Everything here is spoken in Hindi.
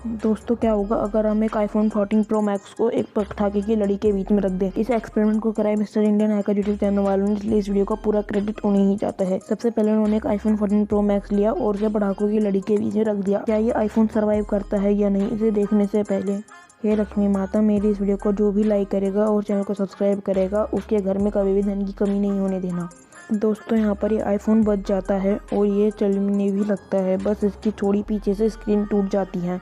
दोस्तों क्या होगा अगर हम एक iPhone 14 Pro Max को एक पटाखे की लड़ी के बीच में रख दें। इस एक्सपेरिमेंट को कराए mister Indian hacker YouTube channel वालों ने, इसलिए इस वीडियो का पूरा क्रेडिट उन्हें ही जाता है। सबसे पहले उन्होंने एक iPhone 14 Pro Max लिया और उसे पटाखों की लड़ी के बीच में रख दिया। क्या ये iPhone सर्वाइव करता है या नहीं, इसे देखने से पहले हे लक्ष्मी माता, मेरी इस वीडियो को जो भी लाइक करेगा और चैनल को सब्सक्राइब करेगा उसके घर में कभी भी धन की कमी नहीं होने देना। दोस्तों यहाँ पर ये iPhone बच जाता है और ये चलने भी लगता है, बस इसकी थोड़ी पीछे से स्क्रीन टूट जाती है।